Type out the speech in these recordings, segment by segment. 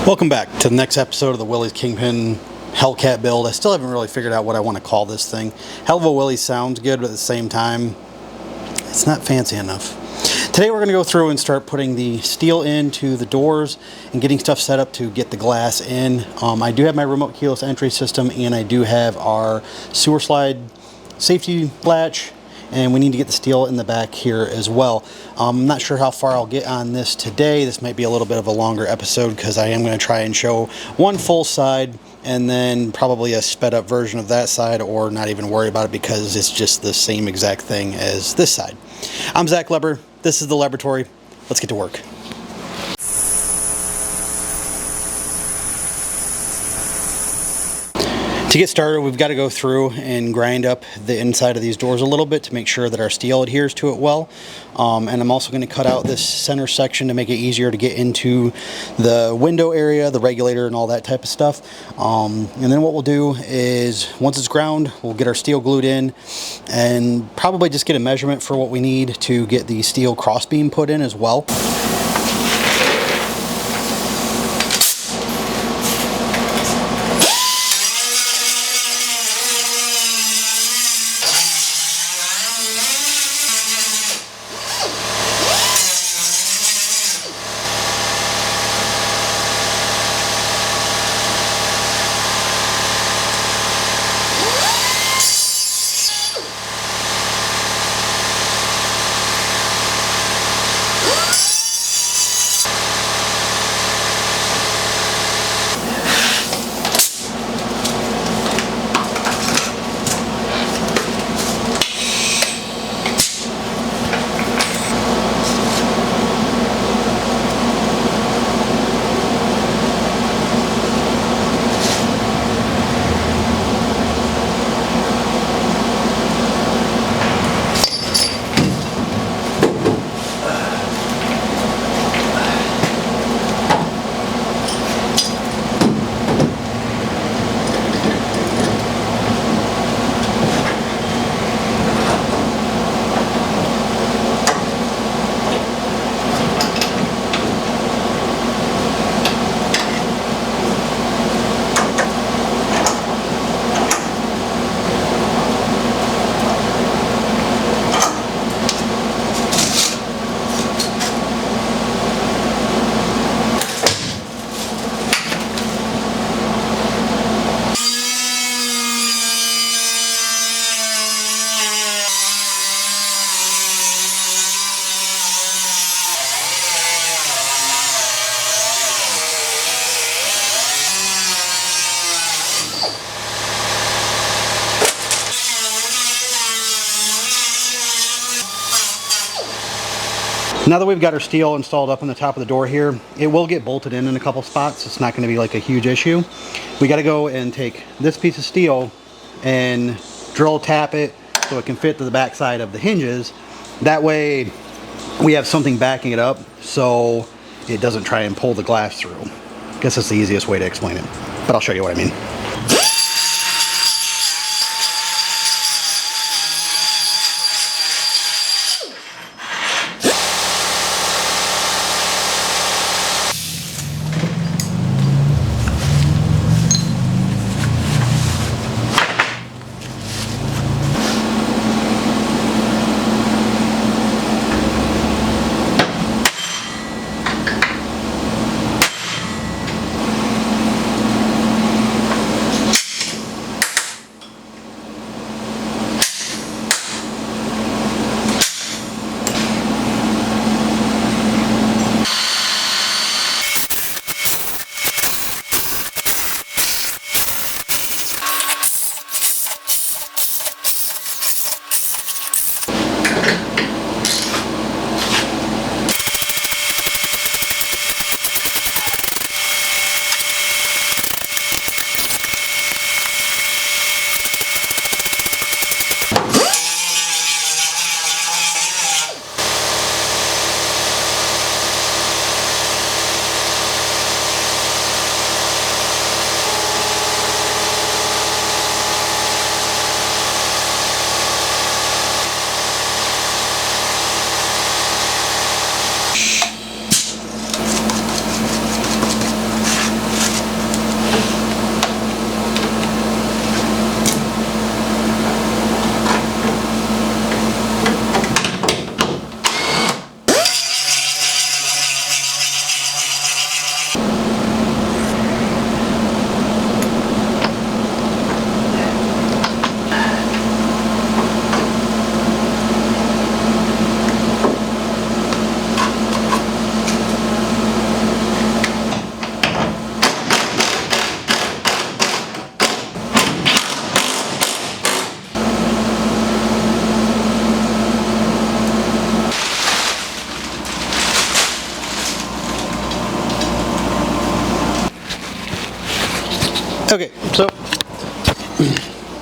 Welcome back to the next episode of the Willys Kingpin Hellcat build. I still haven't really figured out what I want to call this thing. HellUvaWillys sounds good, but at the same time, it's not fancy enough. Today we're going to go through and start putting the steel into the doors and getting stuff set up to get the glass in. I do have my remote keyless entry system, and I do have our sewer slide safety latch, and we need to get the steel in the back here as well. I'm not sure how far I'll get on this today. This might be a little bit of a longer episode because I am going to try and show one full side and then probably a sped up version of that side, or not even worry about it because it's just the same exact thing as this side. I'm Zach Leber. This is the laboratory. Let's get to work. To get started, we've got to go through and grind up the inside of these doors a little bit to make sure that our steel adheres to it well. And I'm also going to cut out this center section to make it easier to get into the window area, the regulator, and all that type of stuff. And then what we'll do is, once it's ground, we'll get our steel glued in and probably just get a measurement for what we need to get the steel crossbeam put in as well. Now that we've got our steel installed up on the top of the door here, it will get bolted in a couple spots. It's not going to be like a huge issue. We got to go and take this piece of steel and drill tap it so it can fit to the back side of the hinges. That way we have something backing it up so it doesn't try and pull the glass through. I guess that's the easiest way to explain it, but I'll show you what I mean. Okay, so,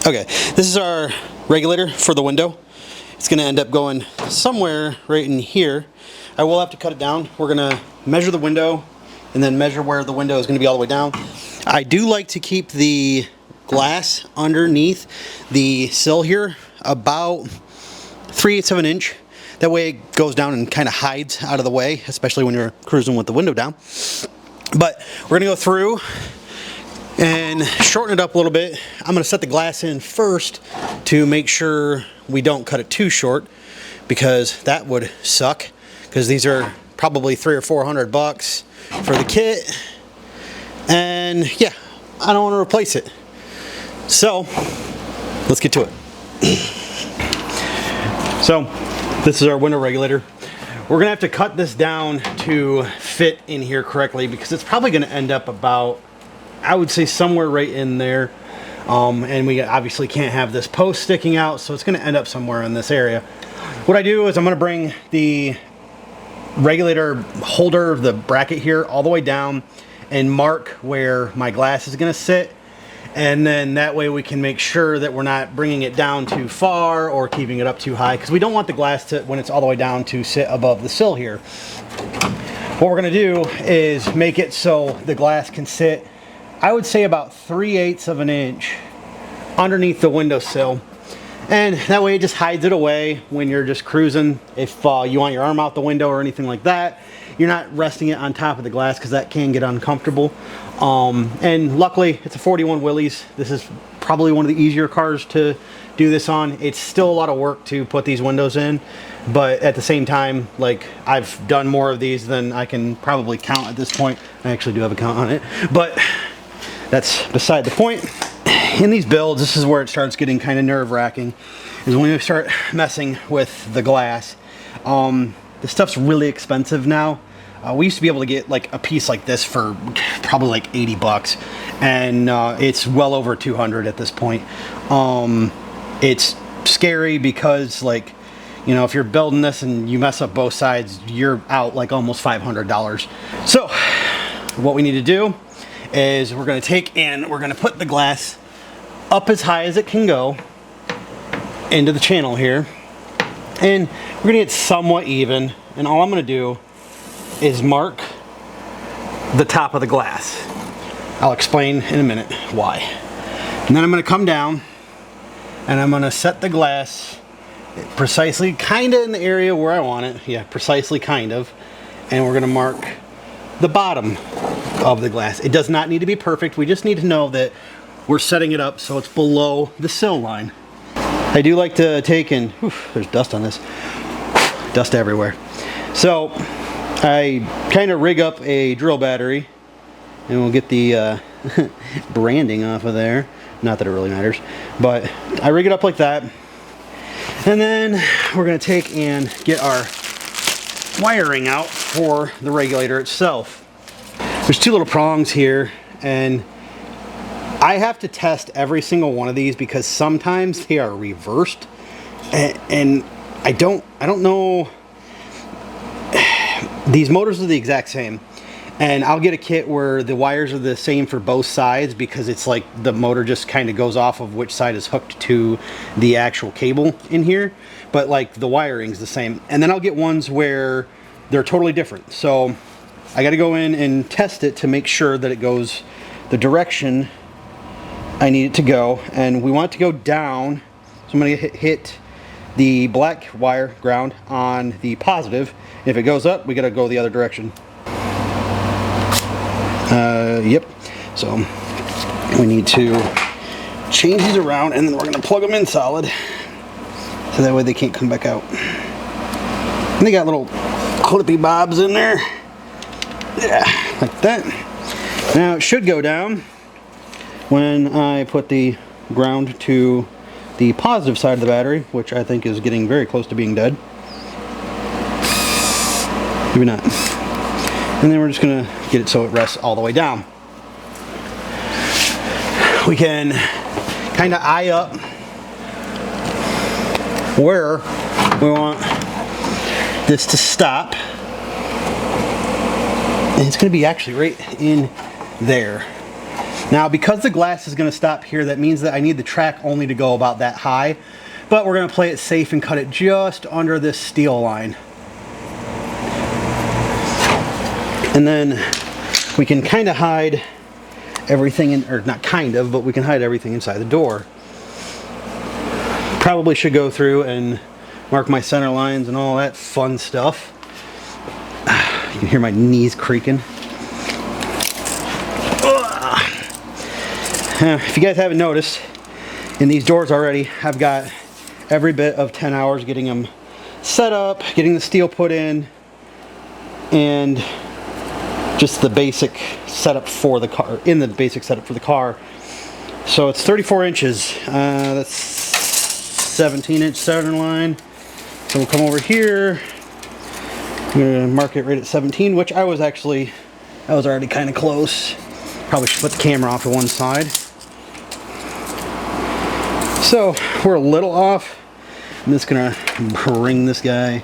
this is our regulator for the window. It's going to end up going somewhere right in here. I will have to cut it down. We're going to measure the window and then measure where the window is going to be all the way down. I do like to keep the glass underneath the sill here about 3/8 of an inch. That way it goes down and kind of hides out of the way, especially when you're cruising with the window down. But we're going to go through and shorten it up a little bit. I'm going to set the glass in first to make sure we don't cut it too short, because that would suck, because these are probably $300 or $400 for the kit, and yeah, I don't want to replace it. So let's get to it. So this is our window regulator. We're gonna have to cut this down to fit in here correctly, because it's probably gonna end up about, I would say, somewhere right in there. And we obviously can't have this post sticking out, so it's gonna end up somewhere in this area. What I do is I'm gonna bring the regulator holder, the bracket here, all the way down and mark where my glass is gonna sit. And then that way we can make sure that we're not bringing it down too far or keeping it up too high, because we don't want the glass to, when it's all the way down, to sit above the sill here. What we're gonna do is make it so the glass can sit, I would say, about 3/8 of an inch underneath the windowsill. And that way it just hides it away when you're just cruising. If you want your arm out the window or anything like that, you're not resting it on top of the glass, because that can get uncomfortable. And luckily it's a 41 Willys. This is probably one of the easier cars to do this on. It's still a lot of work to put these windows in, but at the same time, like, I've done more of these than I can probably count at this point. I actually do have a count on it, but that's beside the point. In these builds, this is where it starts getting kind of nerve-wracking, is when you start messing with the glass. This stuff's really expensive now. We used to be able to get like a piece like this for probably like $80, and it's well over 200 at this point. It's scary because, like, you know, if you're building this and you mess up both sides, you're out like almost $500. So what we need to do is we're going to take and we're going to put the glass up as high as it can go into the channel here, and we're going to get somewhat even. And all I'm going to do is mark the top of the glass. I'll explain in a minute why. And then I'm going to come down and I'm going to set the glass precisely kind of in the area where I want it. Yeah, precisely kind of. And we're going to mark the bottom of the glass. It does not need to be perfect. We just need to know that we're setting it up so it's below the sill line. I do like to take and, whew, there's dust on this. Dust everywhere. So I kind of rig up a drill battery, and we'll get the branding off of there. Not that it really matters, but I rig it up like that. And then we're going to take and get our wiring out for the regulator itself. There's two little prongs here, and I have to test every single one of these because sometimes they are reversed, and I don't know. These motors are the exact same, and I'll get a kit where the wires are the same for both sides, because it's like the motor just kind of goes off of which side is hooked to the actual cable in here, but like the wiring's the same. And then I'll get ones where they're totally different, so I got to go in and test it to make sure that it goes the direction I need it to go. And we want it to go down, so I'm going to hit the black wire ground on the positive. If it goes up, we got to go the other direction. Yep. So we need to change these around, and then we're going to plug them in solid, so that way they can't come back out. And they got little clippy bobs in there. Yeah, like that. Now it should go down when I put the ground to the positive side of the battery, which I think is getting very close to being dead. Maybe not. And then we're just going to get it so it rests all the way down. We can kind of eye up where we want this to stop. And it's going to be actually right in there. Now, because the glass is going to stop here, that means that I need the track only to go about that high, but we're going to play it safe and cut it just under this steel line. And then we can kind of hide everything in, or not kind of, but we can hide everything inside the door. Probably should go through and mark my center lines and all that fun stuff. You can hear my knees creaking. If you guys haven't noticed, in these doors already, I've got every bit of 10 hours getting them set up, getting the steel put in, and just the basic setup for the car, in the basic setup for the car. So it's 34 inches. That's 17-inch center line. So we'll come over here. I'm gonna mark it right at 17, which I was already kind of close. Probably should put the camera off to one side. So we're a little off. I'm just gonna bring this guy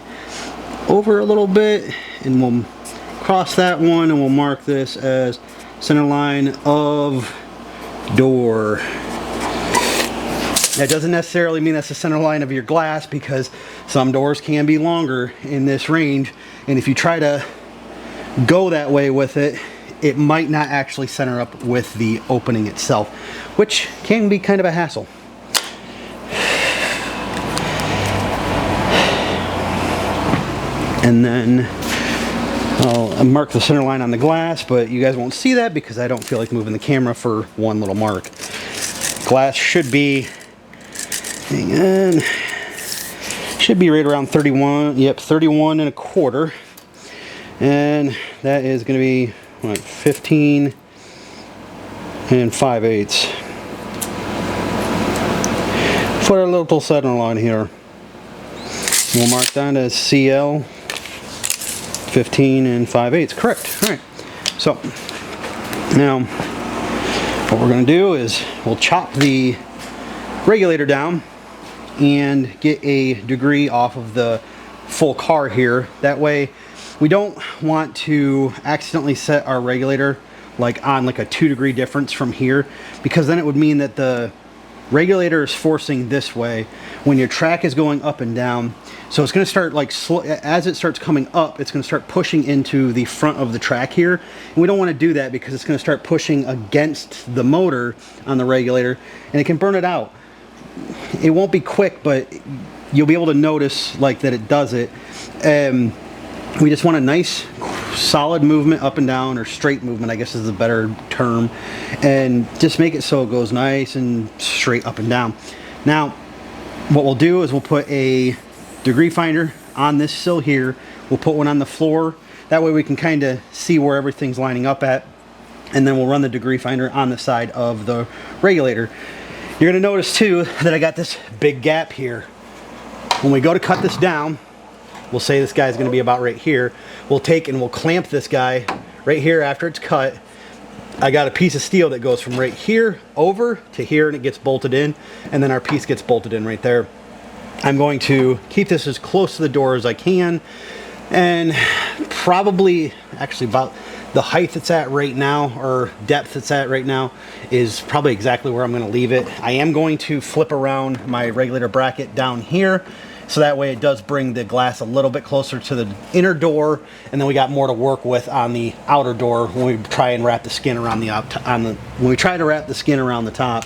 over a little bit, and we'll cross that one, and we'll mark this as center line of door. That doesn't necessarily mean that's the center line of your glass, because some doors can be longer in this range, and if you try to go that way with it, it might not actually center up with the opening itself, which can be kind of a hassle. And then I'll mark the center line on the glass, but you guys won't see that because I don't feel like moving the camera for one little mark. Glass should be, hang on, should be right around 31, yep, 31 and a quarter. And that is going to be, what, 15 and 5/8. Put our little center line here. We'll mark that as CL 15 and 5/8. Correct. All right. So now what we're going to do is we'll chop the regulator down and get a degree off of the full car here. That way we don't want to accidentally set our regulator like on like a 2-degree difference from here, because then it would mean that the regulator is forcing this way when your track is going up and down. So it's going to start like as it starts coming up, it's going to start pushing into the front of the track here, and we don't want to do that because it's going to start pushing against the motor on the regulator, and it can burn it out. It won't be quick, but you'll be able to notice like that it does it. We just want a nice solid movement up and down, or straight movement I guess is a better term, and just make it so it goes nice and straight up and down. Now what we'll do is we'll put a degree finder on this sill here. We'll put one on the floor, that way we can kind of see where everything's lining up at, and then we'll run the degree finder on the side of the regulator. You're going to notice too that I got this big gap here. When we go to cut this down, we'll say this guy's going to be about right here. We'll take and we'll clamp this guy right here after it's cut. I got a piece of steel that goes from right here over to here, and it gets bolted in, and then our piece gets bolted in right there. I'm going to keep this as close to the door as I can, and probably actually about the height it's at right now, or depth it's at right now, is probably exactly where I'm going to leave it. I am going to flip around my regulator bracket down here, so that way it does bring the glass a little bit closer to the inner door, and then we got more to work with on the outer door when we try and wrap the skin around the when we try to wrap the skin around the top.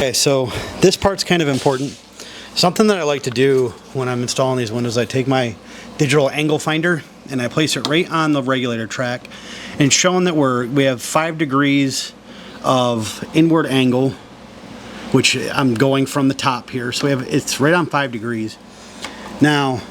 Okay, so this part's kind of important. Something that I like to do when I'm installing these windows, I take my digital angle finder and I place it right on the regulator track and showing that we have 5 degrees of inward angle, which I'm going from the top here. So it's right on 5 degrees. Now,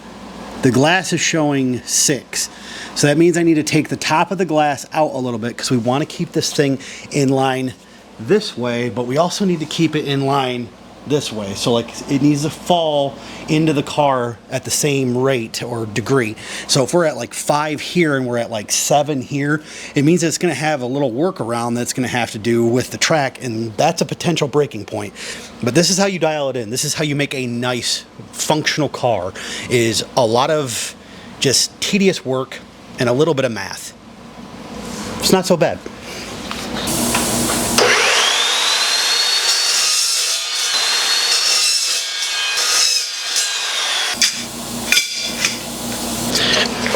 the glass is showing 6. So that means I need to take the top of the glass out a little bit because we want to keep this thing in line this way, but we also need to keep it in line this way. So like it needs to fall into the car at the same rate or degree. So if we're at like 5 here and we're at like 7 here, it means it's going to have a little workaround that's going to have to do with the track, and that's a potential breaking point. But this is how you dial it in. This is how you make a nice functional car, is a lot of just tedious work and a little bit of math. It's not so bad.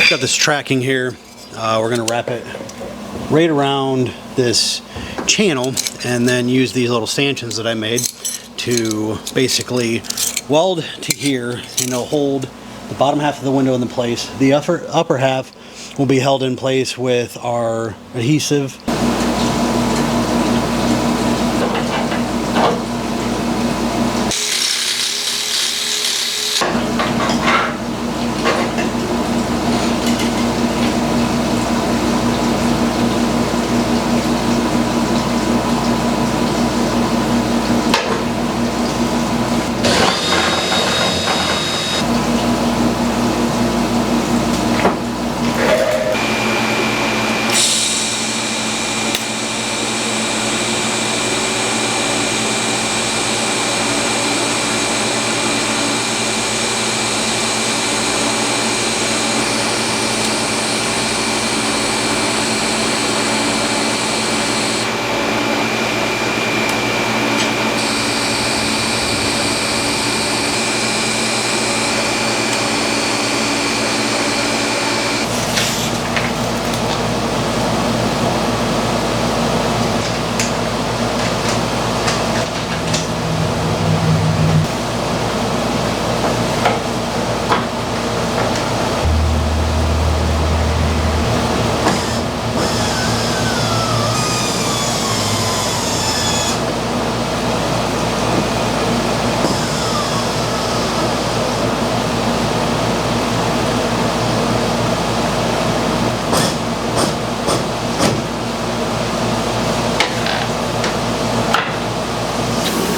Got this tracking here. We're going to wrap it right around this channel and then use these little stanchions that I made to basically weld to here, and it'll hold the bottom half of the window in place. The upper half will be held in place with our adhesive.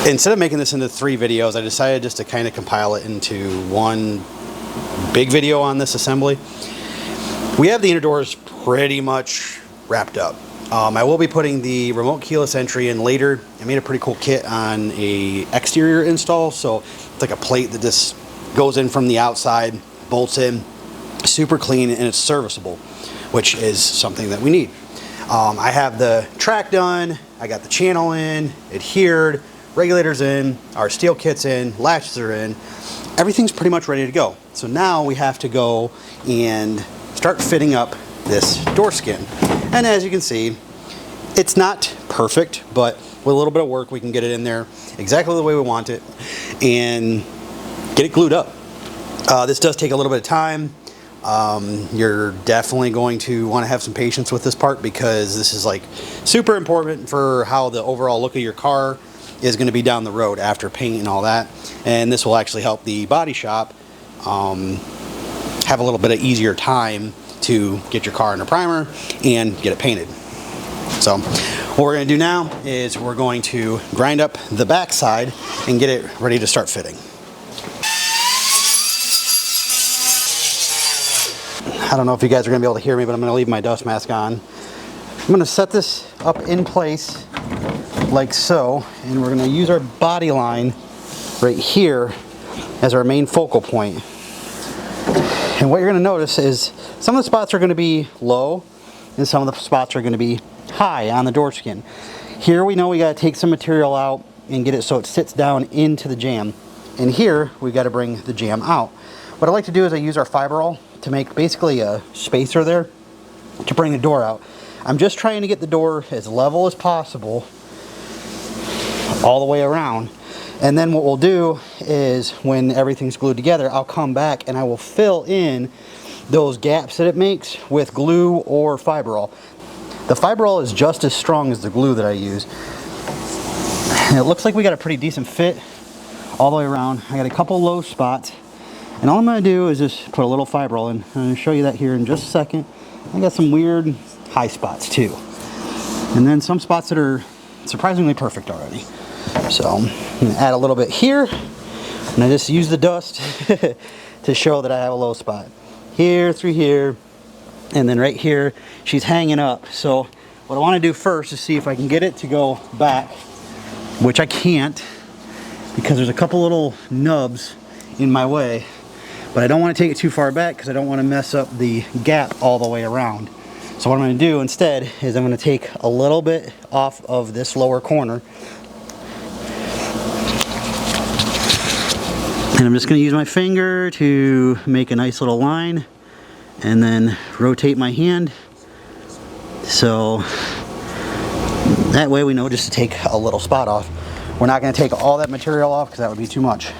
Instead of making this into 3 videos, I decided just to kind of compile it into one big video on this assembly. We have the inner doors pretty much wrapped up. I will be putting the remote keyless entry in later. I made a pretty cool kit on a exterior install, so it's like a plate that just goes in from the outside, bolts in, super clean, and it's serviceable, which is something that we need. I have the track done, I got the channel in, adhered, regulators in, our steel kit's in, latches are in, everything's pretty much ready to go. So now we have to go and start fitting up this door skin. And as you can see, it's not perfect, but with a little bit of work we can get it in there exactly the way we want it and get it glued up. This does take a little bit of time. You're definitely going to want to have some patience with this part because this is like super important for how the overall look of your car is going to be down the road after paint and all that. And this will actually help the body shop have a little bit of easier time to get your car in a primer and get it painted. So what we're going to do now is we're going to grind up the back side and get it ready to start fitting. I don't know if you guys are going to be able to hear me, but I'm going to leave my dust mask on. I'm going to set this up in place like so, and we're going to use our body line right here as our main focal point. And what you're going to notice is some of the spots are going to be low and some of the spots are going to be high on the door skin. Here we know we got to take some material out and get it so it sits down into the jamb. And here we got to bring the jamb out. What I like to do is I use our fiberall to make basically a spacer there to bring the door out. I'm just trying to get the door as level as possible all the way around. And then what we'll do is when everything's glued together, I'll come back and I will fill in those gaps that it makes with glue or fiberall. The fiberall is just as strong as the glue that I use. And it looks like we got a pretty decent fit all the way around. I got a couple low spots. And all I'm going to do is just put a little fiberall in. I'm going to show you that here in just a second. I got some weird high spots too. And then some spots that are surprisingly perfect already. So I'm going to add a little bit here. And I just use the dust to show that I have a low spot. Here, through here, and then right here, she's hanging up. So what I want to do first is see if I can get it to go back, which I can't because there's a couple little nubs in my way. But I don't want to take it too far back because I don't want to mess up the gap all the way around. So what I'm going to do instead is I'm going to take a little bit off of this lower corner. And I'm just going to use my finger to make a nice little line and then rotate my hand. So that way we know just to take a little spot off. We're not going to take all that material off because that would be too much.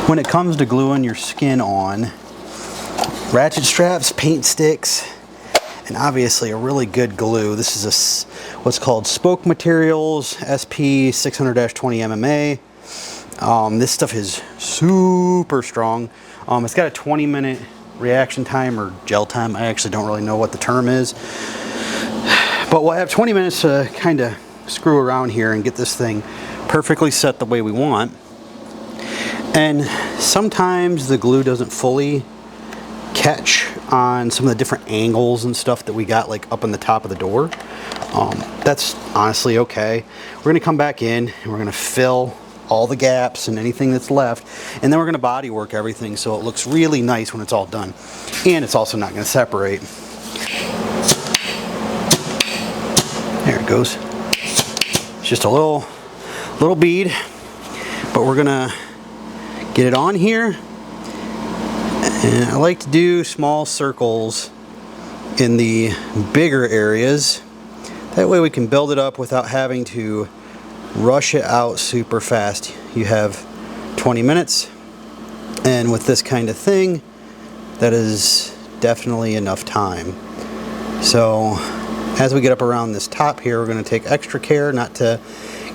When it comes to gluing your skin on, ratchet straps, paint sticks, and obviously a really good glue. This is what's called Spoke Materials SP 600-20 MMA. This stuff is super strong. It's got a 20-minute reaction time or gel time. I actually don't really know what the term is. But we'll have 20 minutes to kind of screw around here and get this thing perfectly set the way we want. And sometimes the glue doesn't fully catch on some of the different angles and stuff that we got like up on the top of the door. That's honestly okay. We're going to come back in and we're going to fill all the gaps and anything that's left, and then we're going to body work everything so it looks really nice when it's all done. And it's also not going to separate. There it goes. It's just a little bead, but we're going to get it on here. And I like to do small circles in the bigger areas. That way we can build it up without having to rush it out super fast. You have 20 minutes, and with this kind of thing, that is definitely enough time. So as we get up around this top here, we're going to take extra care not to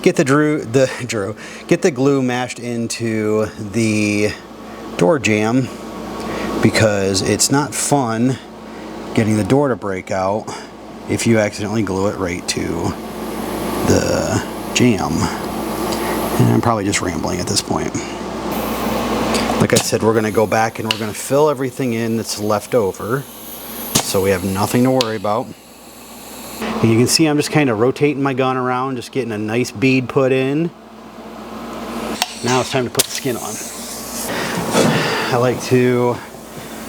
get the glue mashed into the door jamb, because it's not fun getting the door to break out if you accidentally glue it right to the jamb. And I'm probably just rambling at this point. Like I said, we're going to go back and we're going to fill everything in that's left over, so we have nothing to worry about. And you can see I'm just kind of rotating my gun around, just getting a nice bead put in. Now it's time to put the skin on. I like to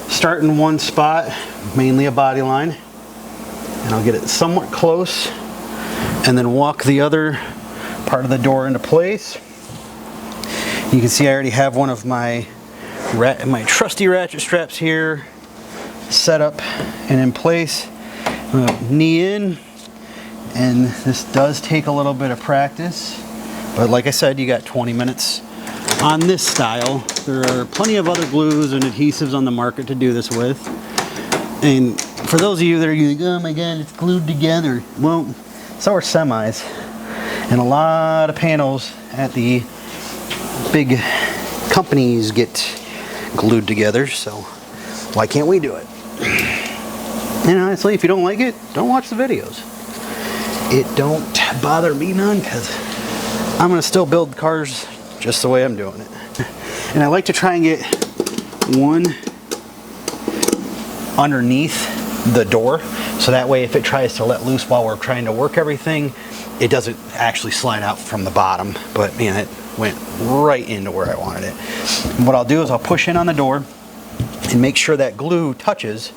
start in one spot, mainly a body line, and I'll get it somewhat close and then walk the other part of the door into place. You can see I already have one of my trusty ratchet straps here set up and in place. I'm going to knee in, and this does take a little bit of practice, but like I said, you got 20 minutes on this style. There are plenty of other glues and adhesives on the market to do this with, and for those of you that are like, oh my god, it's glued together, well, so are semis, and a lot of panels at the big companies get glued together, so why can't we do it? And honestly, if you don't like it, don't watch the videos. It don't bother me none, because I'm going to still build cars just the way I'm doing it. And I like to try and get one underneath the door, so that way if it tries to let loose while we're trying to work everything, it doesn't actually slide out from the bottom. But man, it went right into where I wanted it. And what I'll do is I'll push in on the door and make sure that glue touches.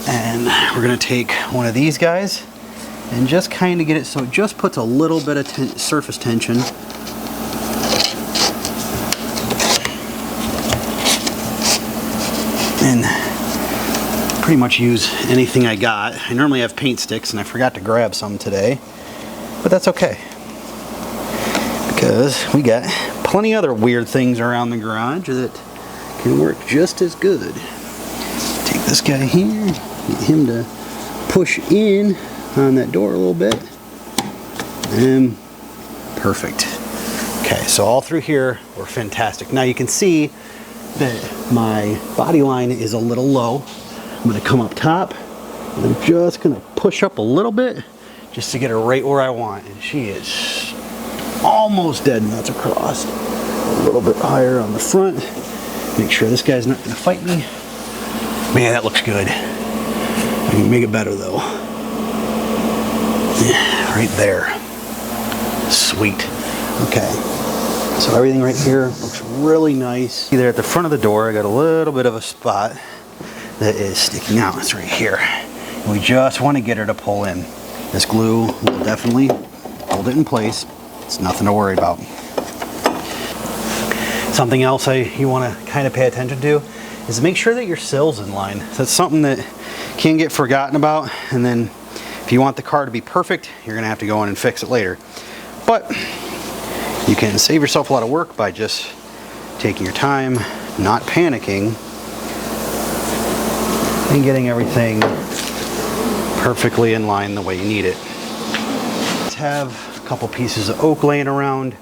And we're going to take one of these guys and just kind of get it so it just puts a little bit of surface tension. And pretty much use anything I got. I normally have paint sticks and I forgot to grab some today, but that's okay, because we got plenty of other weird things around the garage that can work just as good. Take this guy here, get him to push in on that door a little bit, and perfect. Okay, so all through here we're fantastic. Now you can see that my body line is a little low. I'm going to come up top and I'm just going to push up a little bit just to get her right where I want. And she is almost dead nuts across. A little bit higher on the front. Make sure this guy's not going to fight me. Man, that looks good. I can make it better though. Yeah, right there. Sweet. Okay. So everything right here looks really nice. Either at the front of the door, I got a little bit of a spot that is sticking out. It's right here. And we just want to get her to pull in. This glue will definitely hold it in place. It's nothing to worry about. Something else you want to kind of pay attention to is make sure that your sill's in line. So that's something that can get forgotten about, and then if you want the car to be perfect, you're going to have to go in and fix it later. But you can save yourself a lot of work by just taking your time, not panicking, and getting everything perfectly in line the way you need it. Let's have a couple pieces of oak laying around.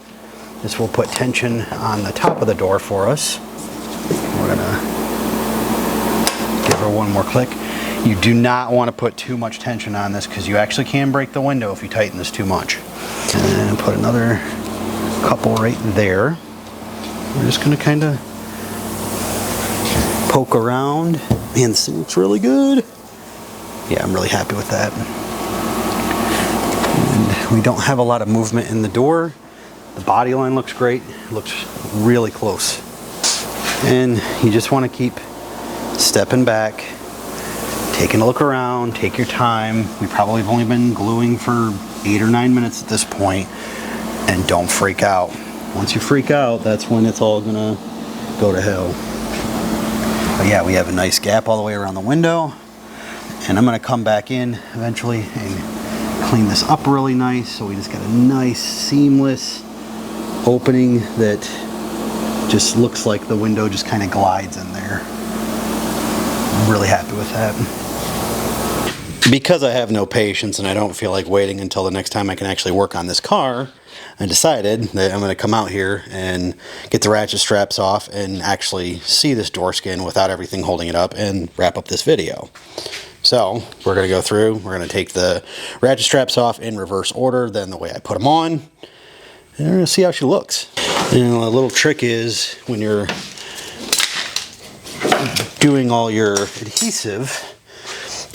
This will put tension on the top of the door for us. We're gonna give her one more click. You do not want to put too much tension on this, because you actually can break the window if you tighten this too much. And put another couple right there. We're just going to kind of poke around. Man, this looks really good. Yeah, I'm really happy with that. And we don't have a lot of movement in the door. The body line looks great. It looks really close. And you just want to keep stepping back, taking a look around, take your time. We probably have only been gluing for 8 or 9 minutes at this point, and don't freak out. Once you freak out, that's when it's all gonna go to hell. But yeah, we have a nice gap all the way around the window, and I'm gonna come back in eventually and clean this up really nice, so we just got a nice seamless opening that just looks like the window just kind of glides in there. I'm really happy with that. Because I have no patience and I don't feel like waiting until the next time I can actually work on this car, I decided that I'm going to come out here and get the ratchet straps off and actually see this door skin without everything holding it up and wrap up this video. So we're going to go through, we're going to take the ratchet straps off in reverse order than the way I put them on, and we're going to see how she looks. And a little trick is when you're doing all your adhesive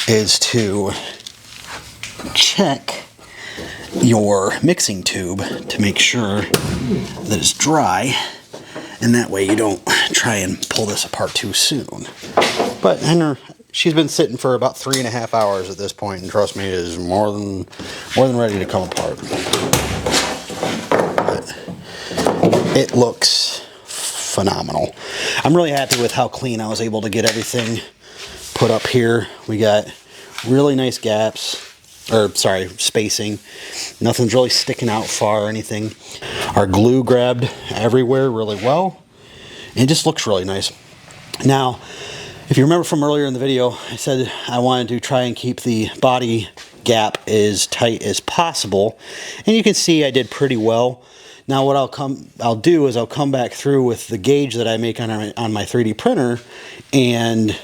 is to check your mixing tube to make sure that it's dry, and that way you don't try and pull this apart too soon. But I know she's been sitting for about 3.5 hours at this point, and trust me, it is more than ready to come apart. But it looks phenomenal. I'm really happy with how clean I was able to get everything put up here. We got really nice gaps, or sorry, spacing. Nothing's really sticking out far or anything. Our glue grabbed everywhere really well. It just looks really nice. Now, if you remember from earlier in the video, I said I wanted to try and keep the body gap as tight as possible, and you can see I did pretty well. Now what I'll do is I'll come back through with the gauge that I make on my 3D printer and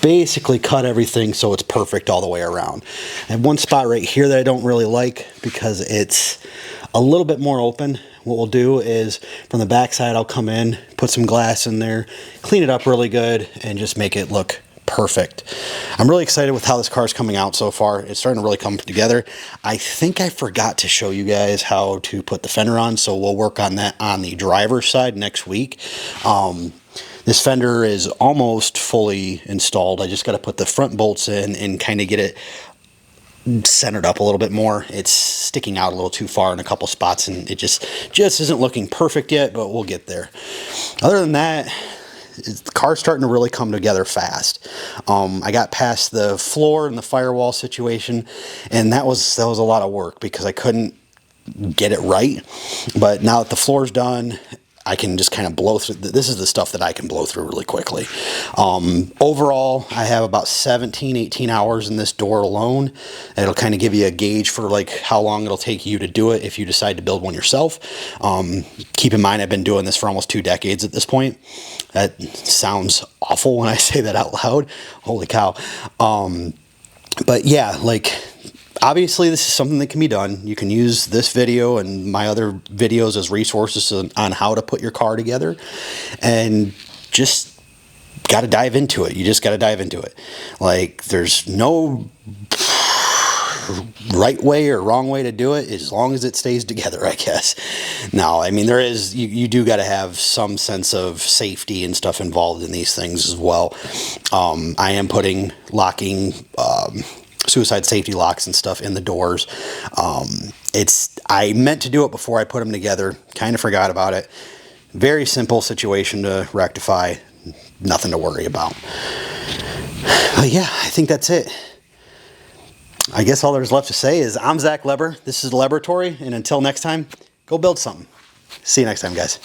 basically cut everything so it's perfect all the way around. I have one spot right here that I don't really like because it's a little bit more open. What we'll do is from the back side, I'll come in, put some glass in there, clean it up really good, and just make it look perfect. I'm really excited with how this car is coming out so far. It's starting to really come together. I think I forgot to show you guys how to put the fender on, so we'll work on that on the driver's side next week. This fender is almost fully installed. I just got to put the front bolts in and kind of get it centered up a little bit more. It's sticking out a little too far in a couple spots, and it just isn't looking perfect yet, but we'll get there. Other than that, the car's starting to really come together fast. I got past the floor and the firewall situation, and that was a lot of work because I couldn't get it right. But now that the floor's done, I can just kind of blow through. This is the stuff that I can blow through really quickly. Overall, I have about 17, 18 hours in this door alone. It'll kind of give you a gauge for like how long it'll take you to do it if you decide to build one yourself. Keep in mind, I've been doing this for almost 2 decades at this point. That sounds awful when I say that out loud. Holy cow. But yeah, like, obviously, this is something that can be done. You can use this video and my other videos as resources on how to put your car together, and just got to dive into it. You just got to dive into it. Like, there's no right way or wrong way to do it as long as it stays together, I guess. Now, I mean, there is, you do got to have some sense of safety and stuff involved in these things as well. I am putting locking suicide safety locks and stuff in the doors. I meant to do it before I put them together, kind of forgot about it. Very simple situation to rectify, nothing to worry about. But yeah, I think that's it. I guess all there's left to say is I'm Zach Leber, this is Laboratory, and until next time, go build something. See you next time, guys.